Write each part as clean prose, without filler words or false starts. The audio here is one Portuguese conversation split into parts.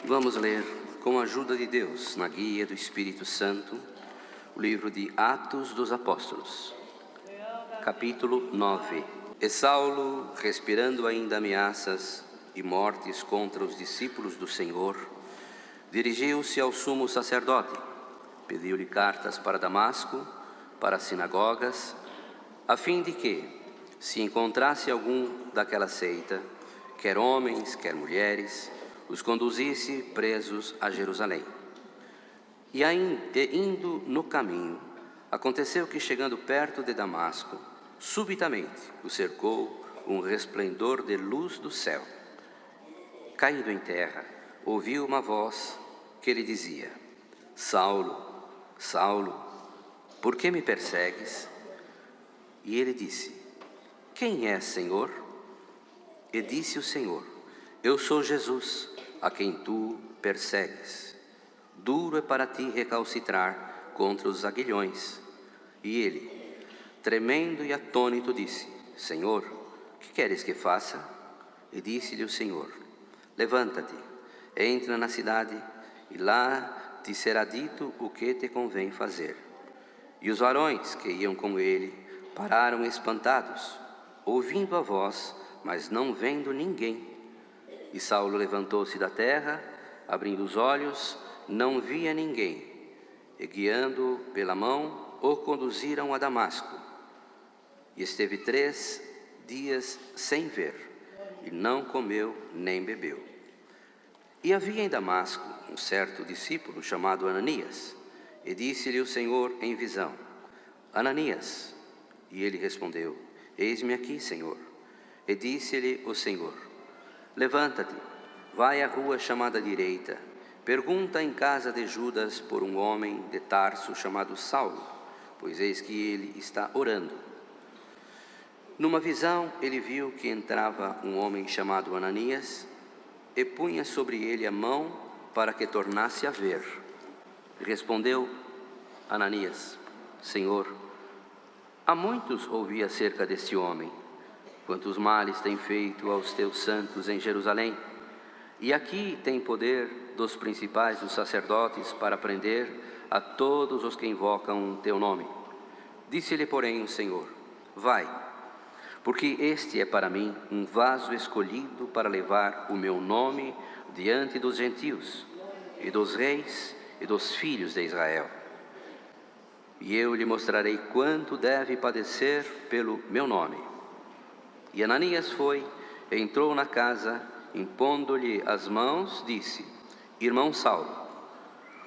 Vamos ler, com a ajuda de Deus, na guia do Espírito Santo, o livro de Atos dos Apóstolos, capítulo 9. E Saulo, respirando ainda ameaças e mortes contra os discípulos do Senhor, dirigiu-se ao sumo sacerdote, pediu-lhe cartas para Damasco, para as sinagogas, a fim de que, se encontrasse algum daquela seita, quer homens, quer mulheres, os conduzisse presos a Jerusalém. E indo no caminho, aconteceu que, chegando perto de Damasco, subitamente o cercou um resplendor de luz do céu. Caindo em terra, ouviu uma voz que lhe dizia: Saulo, Saulo, por que me persegues? E ele disse: Quem és, Senhor? E disse o Senhor: Eu sou Jesus, a quem tu persegues. Duro é para ti recalcitrar contra os aguilhões. E ele, tremendo e atônito, disse: Senhor, que queres que faça? E disse-lhe o Senhor: Levanta-te, entra na cidade, e lá te será dito o que te convém fazer. E os varões que iam com ele pararam espantados, ouvindo a voz, mas não vendo ninguém. E Saulo levantou-se da terra, abrindo os olhos, não via ninguém, e guiando-o pela mão, o conduziram a Damasco. E esteve 3 dias sem ver, e não comeu nem bebeu. E havia em Damasco um certo discípulo chamado Ananias, e disse-lhe o Senhor em visão: Ananias. E ele respondeu: Eis-me aqui, Senhor. E disse-lhe o Senhor: Levanta-te, vai à rua chamada Direita, pergunta em casa de Judas por um homem de Tarso chamado Saulo, pois eis que ele está orando. Numa visão ele viu que entrava um homem chamado Ananias e punha sobre ele a mão para que tornasse a ver. Respondeu Ananias: Senhor, há muitos ouvi acerca deste homem, quantos males tem feito aos teus santos em Jerusalém. E aqui tem poder dos principais dos sacerdotes para prender a todos os que invocam teu nome. Disse-lhe, porém, o Senhor: Vai, porque este é para mim um vaso escolhido para levar o meu nome diante dos gentios, e dos reis, e dos filhos de Israel. E eu lhe mostrarei quanto deve padecer pelo meu nome. E Ananias foi, entrou na casa, impondo-lhe as mãos, disse: Irmão Saulo,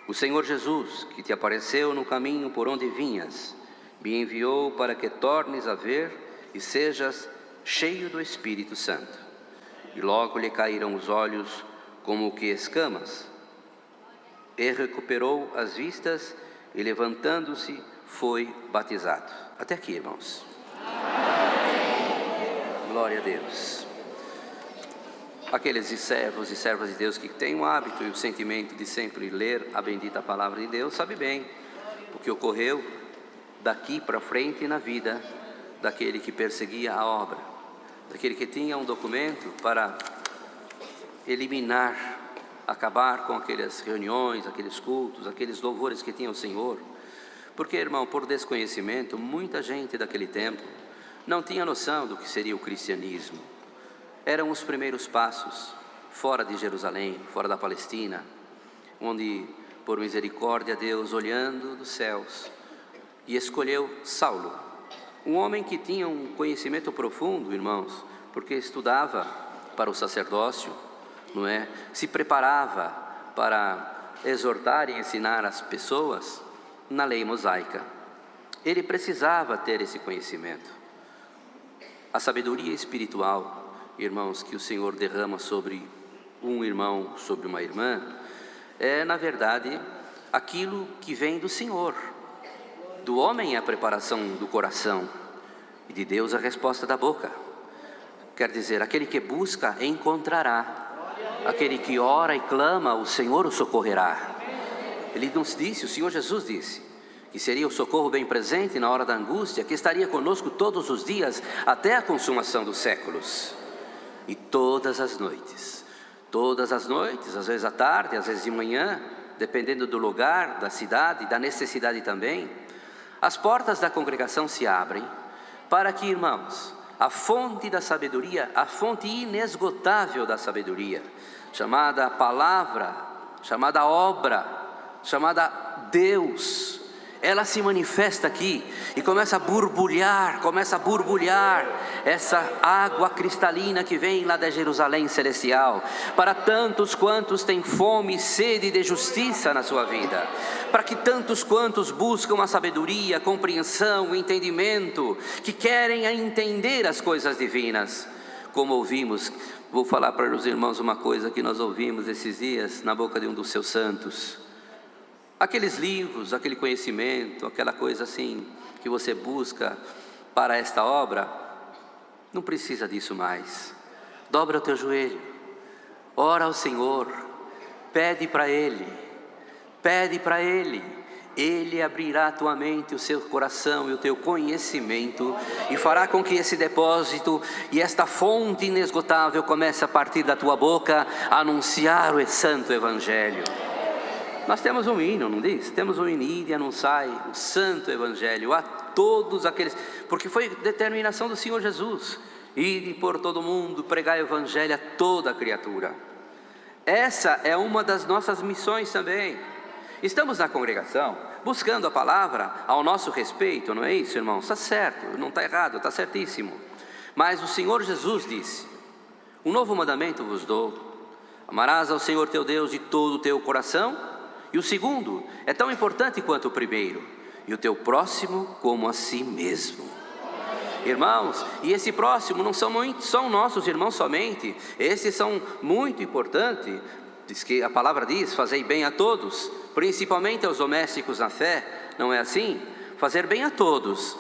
o Senhor Jesus, que te apareceu no caminho por onde vinhas, me enviou para que tornes a ver e sejas cheio do Espírito Santo. E logo lhe caíram os olhos como que escamas, e recuperou as vistas, e levantando-se foi batizado. Até aqui, irmãos. Glória a Deus. Aqueles servos e servas de Deus que têm o hábito e o sentimento de sempre ler a bendita palavra de Deus, sabe bem o que ocorreu daqui para frente na vida daquele que perseguia a obra, daquele que tinha um documento para eliminar, acabar com aquelas reuniões, aqueles cultos, aqueles louvores que tinha o Senhor. Porque, irmão, por desconhecimento, muita gente daquele tempo não tinha noção do que seria o cristianismo. Eram os primeiros passos fora de Jerusalém, fora da Palestina, onde, por misericórdia, Deus, olhando dos céus, e escolheu Saulo, um homem que tinha um conhecimento profundo, irmãos, porque estudava para o sacerdócio, não é? Se preparava para exortar e ensinar as pessoas na lei mosaica. Ele precisava ter esse conhecimento. A sabedoria espiritual, irmãos, que o Senhor derrama sobre um irmão, sobre uma irmã, é, na verdade, aquilo que vem do Senhor. Do homem é a preparação do coração, e de Deus a resposta da boca. Quer dizer, aquele que busca, encontrará. Aquele que ora e clama, o Senhor o socorrerá. Ele nos disse, o Senhor Jesus disse, que seria o socorro bem presente na hora da angústia, que estaria conosco todos os dias, até a consumação dos séculos. E todas as noites, Todas as noites, às vezes à tarde, às vezes de manhã, dependendo do lugar, da cidade, da necessidade também, as portas da congregação se abrem para que, irmãos, a fonte da sabedoria, a fonte inesgotável da sabedoria, chamada palavra, chamada obra, chamada Deus, ela se manifesta aqui e começa a borbulhar essa água cristalina que vem lá da Jerusalém celestial, para tantos quantos têm fome e sede de justiça na sua vida, para que tantos quantos buscam a sabedoria, a compreensão, o entendimento, que querem entender as coisas divinas. Como ouvimos, vou falar para os irmãos uma coisa que nós ouvimos esses dias na boca de um dos seus santos. Aqueles livros, aquele conhecimento, aquela coisa assim que você busca para esta obra, não precisa disso mais. Dobra o teu joelho, ora ao Senhor, pede para Ele, Ele abrirá a tua mente, o seu coração e o teu conhecimento, e fará com que esse depósito e esta fonte inesgotável comece a partir da tua boca a anunciar o santo Evangelho. Nós temos um hino, não diz? Temos um hino, ide e anunciai o santo Evangelho a todos aqueles, porque foi determinação do Senhor Jesus, ide por todo mundo, pregai o Evangelho a toda criatura. Essa é uma das nossas missões também. Estamos na congregação, buscando a palavra ao nosso respeito, não é isso, irmão? Está certo, não está errado, está certíssimo. Mas o Senhor Jesus disse, um novo mandamento vos dou, amarás ao Senhor teu Deus de todo o teu coração, e o segundo é tão importante quanto o primeiro, e o teu próximo como a si mesmo. Irmãos, e esse próximo não são nossos irmãos somente, esses são muito importantes. Diz que a palavra diz, fazei bem a todos, principalmente aos domésticos na fé, não é assim? Fazer bem a todos,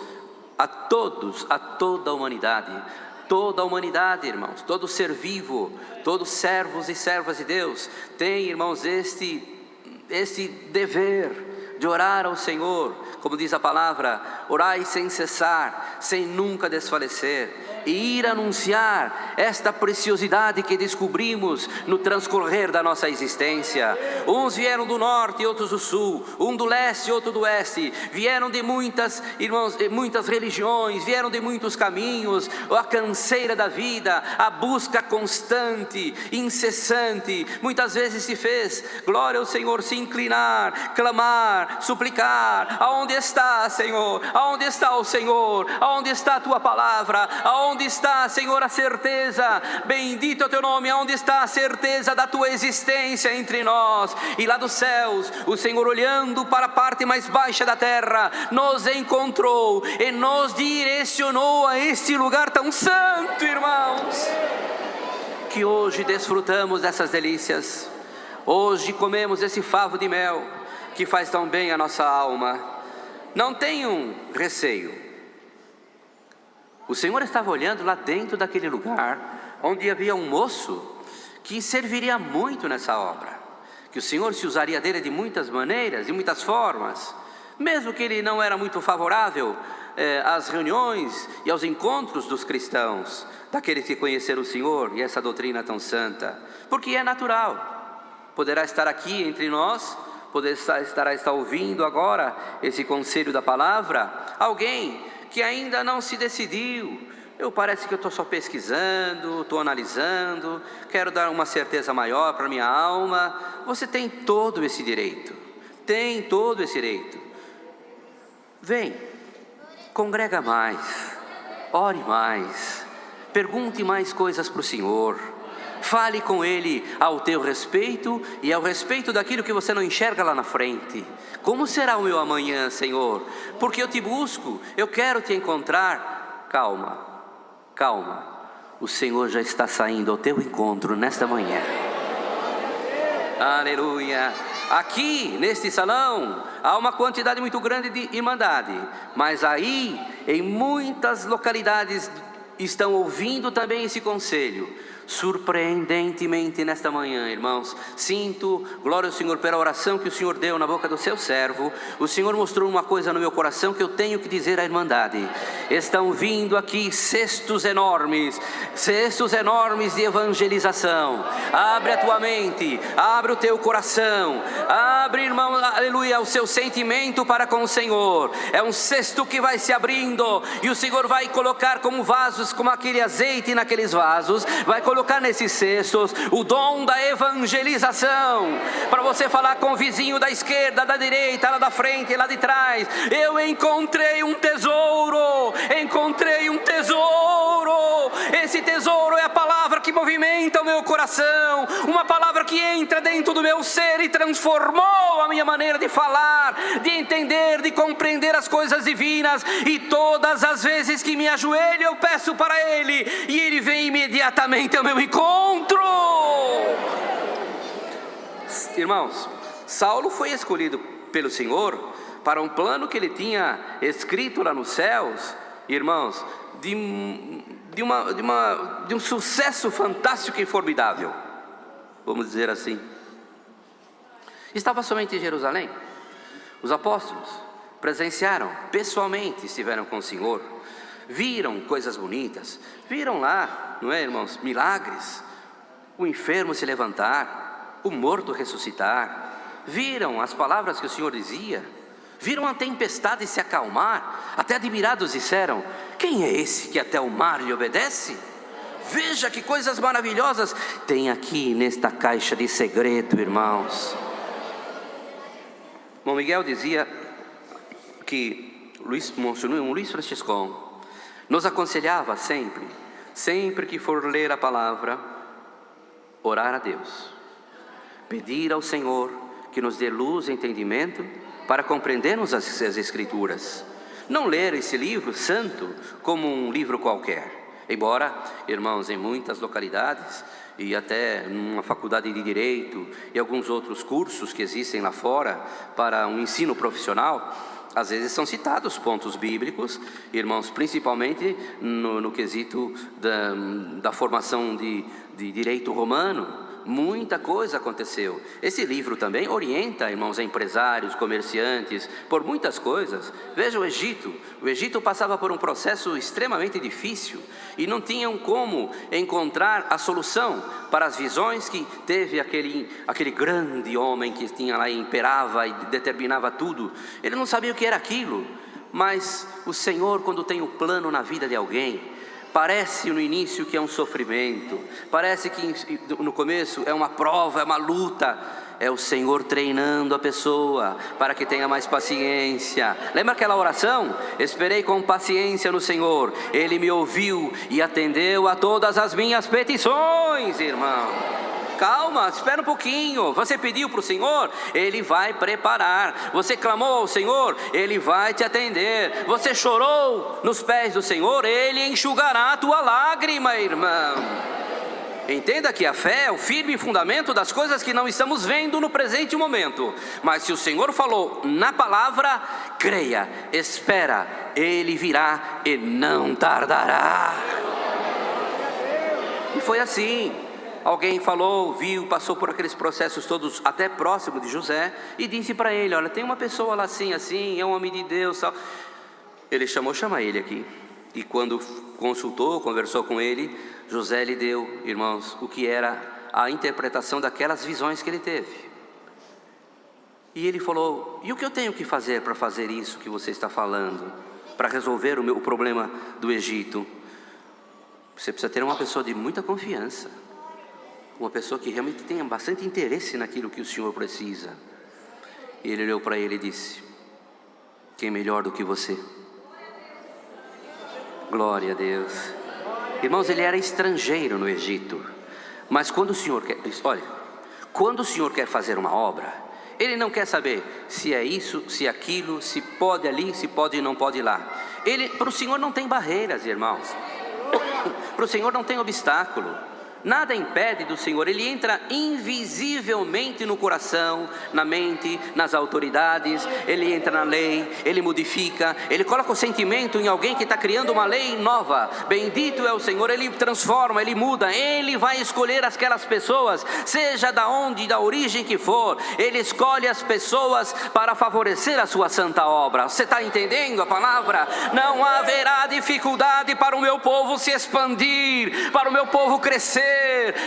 a toda a humanidade. Toda a humanidade, irmãos, todo ser vivo, todos servos e servas de Deus, tem, irmãos, este dever de orar ao Senhor, como diz a palavra, orai sem cessar, sem nunca desfalecer, e ir anunciar esta preciosidade que descobrimos no transcorrer da nossa existência. Uns vieram do norte e outros do sul, um do leste e outro do oeste, vieram de muitas, irmãos, muitas religiões, vieram de muitos caminhos, a canseira da vida, a busca constante, incessante, muitas vezes se fez, glória ao Senhor, se inclinar, clamar, suplicar, aonde está, Senhor? Aonde está o Senhor? Aonde está a tua palavra? Aonde está, Senhor, a certeza? Bendito é o teu nome. Aonde está a certeza da tua existência entre nós? E lá dos céus, o Senhor, olhando para a parte mais baixa da terra, nos encontrou e nos direcionou a este lugar tão santo, irmãos, que hoje desfrutamos dessas delícias. Hoje comemos esse favo de mel que faz tão bem a nossa alma. Não tenham receio. O Senhor estava olhando lá dentro daquele lugar onde havia um moço que serviria muito nessa obra, que o Senhor se usaria dele de muitas maneiras, de muitas formas, mesmo que ele não era muito favorável às reuniões e aos encontros dos cristãos, daqueles que conheceram o Senhor e essa doutrina tão santa, porque é natural. Poderá estar aqui entre nós, estará ouvindo agora esse conselho da palavra, alguém que ainda não se decidiu. Parece que eu estou só pesquisando, estou analisando, quero dar uma certeza maior para a minha alma. Você tem todo esse direito, Vem, congrega mais, ore mais, pergunte mais coisas para o Senhor, fale com Ele ao teu respeito e ao respeito daquilo que você não enxerga lá na frente. Como será o meu amanhã, Senhor? Porque eu te busco, eu quero te encontrar. Calma, o Senhor já está saindo ao teu encontro nesta manhã. Aleluia. Aqui neste salão há uma quantidade muito grande de irmandade, mas aí em muitas localidades estão ouvindo também esse conselho. surpreendentemente nesta manhã, irmãos, sinto, glória ao Senhor, pela oração que o Senhor deu na boca do seu servo. O Senhor mostrou uma coisa no meu coração que eu tenho que dizer à Irmandade. Estão vindo aqui cestos enormes de evangelização. Abre a tua mente, abre o teu coração, abre, irmão, aleluia, o seu sentimento para com o Senhor. É um cesto que vai se abrindo, e o Senhor vai colocar como vasos, como aquele azeite naqueles vasos, vai colocar nesses cestos o dom da evangelização, para você falar com o vizinho da esquerda, da direita, lá da frente, lá de trás: eu encontrei um tesouro, esse tesouro é a palavra que movimenta o meu coração, uma palavra que entra dentro do meu ser e transformou a minha maneira de falar, de entender, de compreender as coisas divinas. E todas as vezes que me ajoelho, eu peço para Ele, e Ele vem imediatamente ao meu encontro. Irmãos, Saulo foi escolhido pelo Senhor para um plano que Ele tinha escrito lá nos céus, irmãos, de um sucesso fantástico e formidável, vamos dizer assim. Estava somente em Jerusalém. Os apóstolos presenciaram, pessoalmente estiveram com o Senhor, viram coisas bonitas, viram lá, não é, irmãos, milagres, o enfermo se levantar, o morto ressuscitar, viram as palavras que o Senhor dizia, viram a tempestade se acalmar, até admirados disseram: quem é esse que até o mar lhe obedece? Veja que coisas maravilhosas tem aqui nesta caixa de segredo, irmãos. Bom, Miguel dizia que Monsenhor Luiz Franciscon nos aconselhava sempre que for ler a palavra, orar a Deus, pedir ao Senhor que nos dê luz e entendimento para compreendermos as Escrituras. Não ler esse livro santo como um livro qualquer. Embora, irmãos, em muitas localidades e até numa faculdade de Direito e alguns outros cursos que existem lá fora para um ensino profissional, às vezes são citados pontos bíblicos, irmãos, principalmente no quesito da formação de direito romano. Muita coisa aconteceu. Esse livro também orienta, irmãos, empresários, comerciantes, por muitas coisas. Veja o Egito. O Egito passava por um processo extremamente difícil e não tinham como encontrar a solução para as visões que teve aquele grande homem que tinha lá e imperava e determinava tudo. Ele não sabia o que era aquilo, mas o Senhor, quando tem o plano na vida de alguém, parece no início que é um sofrimento, parece que no começo é uma prova, é uma luta. É o Senhor treinando a pessoa para que tenha mais paciência. Lembra aquela oração? Esperei com paciência no Senhor, Ele me ouviu e atendeu a todas as minhas petições, irmão. Calma, espera um pouquinho. Você pediu para o Senhor, Ele vai preparar. Você clamou ao Senhor, Ele vai te atender. Você chorou nos pés do Senhor, Ele enxugará a tua lágrima, irmão. Entenda que a fé é o firme fundamento das coisas que não estamos vendo no presente momento. Mas se o Senhor falou na palavra, creia, espera, Ele virá e não tardará. E foi assim. Alguém falou, viu, passou por aqueles processos todos até próximo de José e disse para ele: olha, tem uma pessoa lá assim, é um homem de Deus, tal. Ele chama ele aqui. E quando consultou, conversou com ele, José lhe deu, irmãos, o que era a interpretação daquelas visões que ele teve. E ele falou: e o que eu tenho que fazer para fazer isso que você está falando, para resolver o problema do Egito? Você precisa ter uma pessoa de muita confiança, uma pessoa que realmente tenha bastante interesse naquilo que o Senhor precisa. E ele olhou para ele e disse: quem melhor do que você? Glória a Deus. Irmãos, ele era estrangeiro no Egito, mas quando o Senhor quer fazer uma obra, Ele não quer saber se é isso, se é aquilo, se pode ali, se pode e não pode ir lá. Para o Senhor não tem barreiras, irmãos. Para o Senhor não tem obstáculo. Nada impede do Senhor, Ele entra invisivelmente no coração, na mente, nas autoridades, Ele entra na lei, Ele modifica, Ele coloca o sentimento em alguém que está criando uma lei nova. Bendito é o Senhor, Ele transforma, Ele muda, Ele vai escolher aquelas pessoas, seja da onde, da origem que for, Ele escolhe as pessoas para favorecer a sua santa obra. Você está entendendo a palavra? Não haverá dificuldade para o meu povo se expandir, para o meu povo crescer.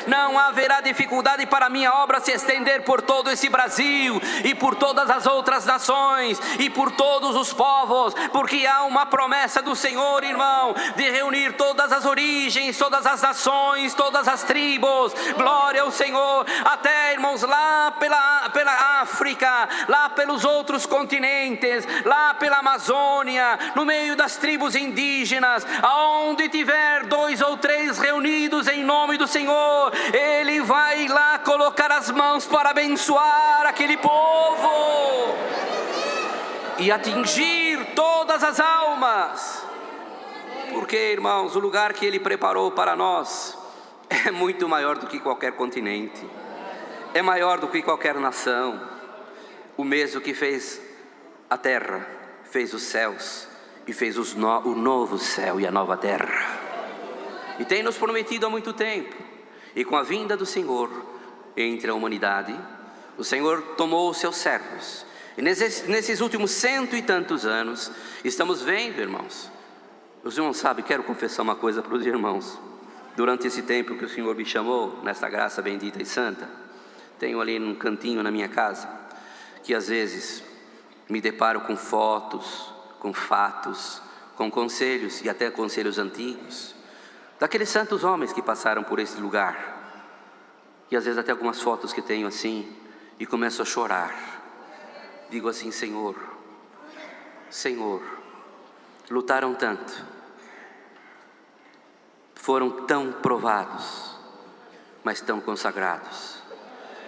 Não haverá dificuldade para a minha obra se estender por todo esse Brasil e por todas as outras nações e por todos os povos, porque há uma promessa do Senhor, irmão, de reunir todas as origens, todas as nações, todas as tribos. Glória ao Senhor. Até, irmãos, lá pela África, lá pelos outros continentes, lá pela Amazônia, no meio das tribos indígenas, aonde tiver 2 ou 3 reunidos em nome do Senhor, Ele vai lá colocar as mãos para abençoar aquele povo e atingir todas as almas, porque, irmãos, o lugar que Ele preparou para nós é muito maior do que qualquer continente, é maior do que qualquer nação. O mesmo que fez a terra, fez os céus e fez o novo céu e a nova terra, e tem nos prometido há muito tempo. E com a vinda do Senhor entre a humanidade, o Senhor tomou os seus servos, e nesses últimos 100 e tantos anos, estamos vendo, irmãos, os irmãos sabem, quero confessar uma coisa para os irmãos. Durante esse tempo que o Senhor me chamou, nessa graça bendita e santa, tenho ali num cantinho na minha casa, que às vezes me deparo com fotos, com fatos, com conselhos e até conselhos antigos, daqueles santos homens que passaram por esse lugar, e às vezes até algumas fotos que tenho assim, e começo a chorar. Digo assim: Senhor, lutaram tanto, foram tão provados, mas tão consagrados,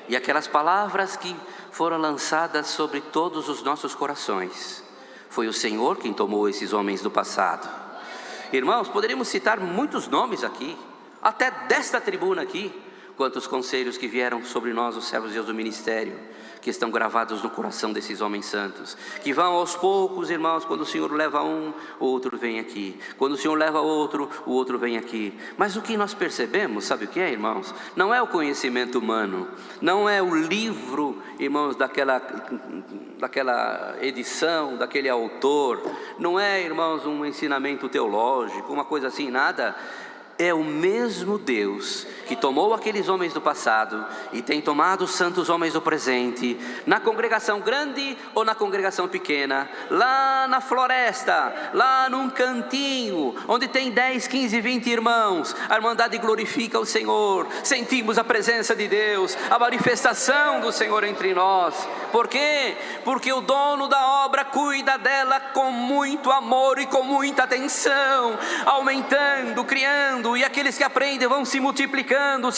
e aquelas palavras que foram lançadas sobre todos os nossos corações, foi o Senhor quem tomou esses homens do passado. Irmãos, poderíamos citar muitos nomes aqui, até desta tribuna aqui, quantos conselhos que vieram sobre nós, os servos de Deus do ministério, que estão gravados no coração desses homens santos, que vão aos poucos, irmãos, quando o Senhor leva um, o outro vem aqui, quando o Senhor leva outro, o outro vem aqui. Mas o que nós percebemos, sabe o que é, irmãos? Não é o conhecimento humano, não é o livro, irmãos, daquela edição, daquele autor, não é, irmãos, um ensinamento teológico, uma coisa assim, nada. É o mesmo Deus que tomou aqueles homens do passado e tem tomado os santos homens do presente, na congregação grande ou na congregação pequena, lá na floresta, lá num cantinho, onde tem 10, 15, 20 irmãos, a irmandade glorifica o Senhor, sentimos a presença de Deus, a manifestação do Senhor entre nós. Por quê? Porque o dono da obra cuida dela com muito amor e com muita atenção, aumentando, criando, e aqueles que aprendem vão se multiplicando,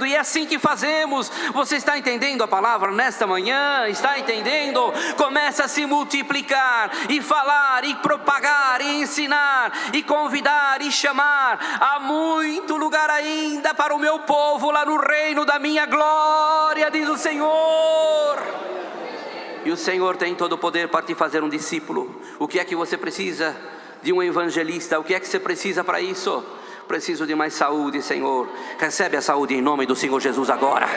e é assim que fazemos. Você está entendendo a palavra nesta manhã? Está entendendo? Começa a se multiplicar, e falar, e propagar, e ensinar, e convidar, e chamar. Há muito lugar ainda para o meu povo lá no reino da minha glória, diz o Senhor. E o Senhor tem todo o poder para te fazer um discípulo. O que é que você precisa? De um evangelista. O que é que você precisa para isso? Preciso de mais saúde, Senhor. Recebe a saúde em nome do Senhor Jesus agora.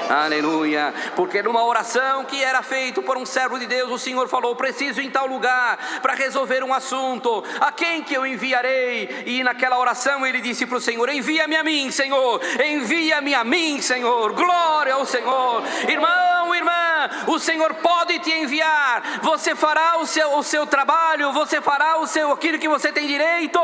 Aleluia. Porque numa oração que era feita por um servo de Deus, o Senhor falou: preciso ir em tal lugar para resolver um assunto, a quem que eu enviarei? E naquela oração ele disse para o Senhor: envia-me a mim, Senhor, envia-me a mim, Senhor. Glória ao Senhor. Irmão, irmã, o Senhor pode te enviar. Você fará o seu trabalho, você fará aquilo que você tem direito.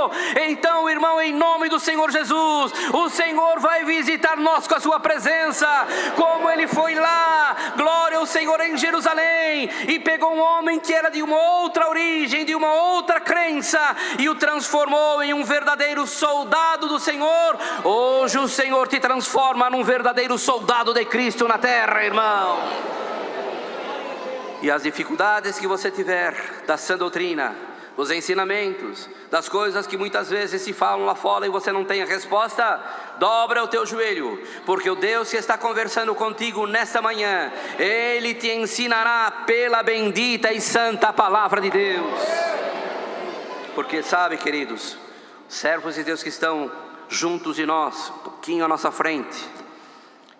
Então, irmão, em nome do Senhor Jesus, o Senhor vai visitar nós com a sua presença, como ele foi lá, glória ao Senhor, em Jerusalém, e pegou um homem que era de uma outra origem, de uma outra crença, e o transformou em um verdadeiro soldado do Senhor. Hoje o Senhor te transforma num verdadeiro soldado de Cristo na terra, irmão. E as dificuldades que você tiver da sã doutrina, os ensinamentos, das coisas que muitas vezes se falam lá fora e você não tem a resposta, dobra o teu joelho, porque o Deus que está conversando contigo nesta manhã, Ele te ensinará pela bendita e santa palavra de Deus. Porque sabe, queridos, servos de Deus que estão juntos de nós, um pouquinho à nossa frente,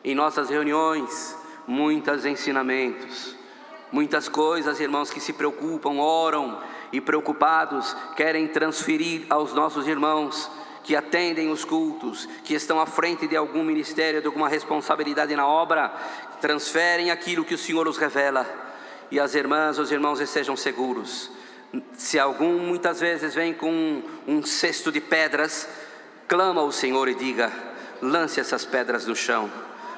em nossas reuniões, muitos ensinamentos, muitas coisas, irmãos, que se preocupam, oram e preocupados, querem transferir aos nossos irmãos que atendem os cultos, que estão à frente de algum ministério, de alguma responsabilidade na obra, transferem aquilo que o Senhor os revela, e as irmãs, os irmãos estejam seguros. Se algum muitas vezes vem com um cesto de pedras, clama ao Senhor e diga: lance essas pedras no chão.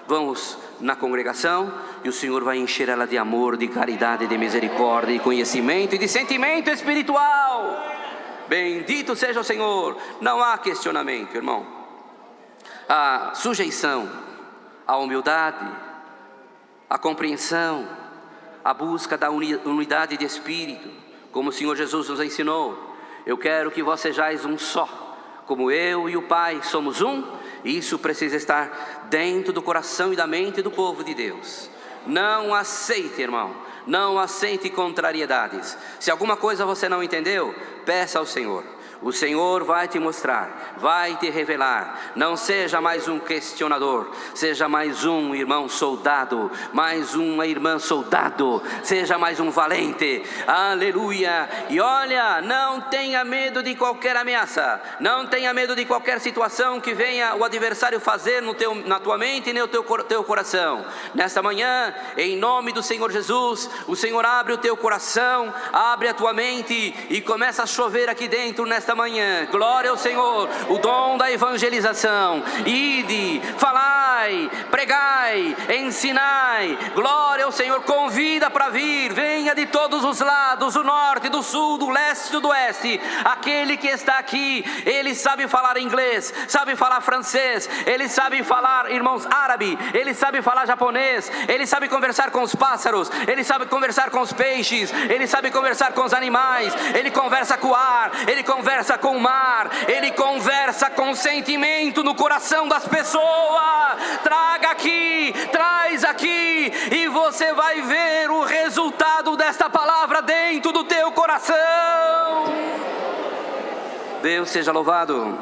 Vamos na congregação e o Senhor vai encher ela de amor, de caridade, de misericórdia, de conhecimento e de sentimento espiritual. Bendito seja o Senhor. Não há questionamento, irmão. A sujeição, a humildade, a compreensão, a busca da unidade de espírito, como o Senhor Jesus nos ensinou. Eu quero que vós sejais um só, como eu e o Pai somos um. Isso precisa estar dentro do coração e da mente do povo de Deus. Não aceite, irmão, não aceite contrariedades. Se alguma coisa você não entendeu, peça ao Senhor. O Senhor vai te mostrar, vai te revelar. Não seja mais um questionador, seja mais um irmão soldado, mais uma irmã soldado, seja mais um valente. Aleluia! E olha, não tenha medo de qualquer ameaça, não tenha medo de qualquer situação que venha o adversário fazer na tua mente e no teu coração. Nesta manhã, em nome do Senhor Jesus, o Senhor abre o teu coração, abre a tua mente e começa a chover aqui dentro nesta manhã. Glória ao Senhor. O dom da evangelização. Ide, falai, pregai, ensinai. Glória ao Senhor. Convida para vir. Venha de todos os lados, do norte, do sul, do leste e do oeste. Aquele que está aqui, ele sabe falar inglês, sabe falar francês, ele sabe falar, irmãos, árabe, ele sabe falar japonês, ele sabe conversar com os pássaros, ele sabe conversar com os peixes, ele sabe conversar com os animais, ele conversa com o ar, ele conversa com o mar, ele conversa com sentimento no coração das pessoas. Traga aqui, traz aqui, e você vai ver o resultado desta palavra dentro do teu coração. Deus seja louvado.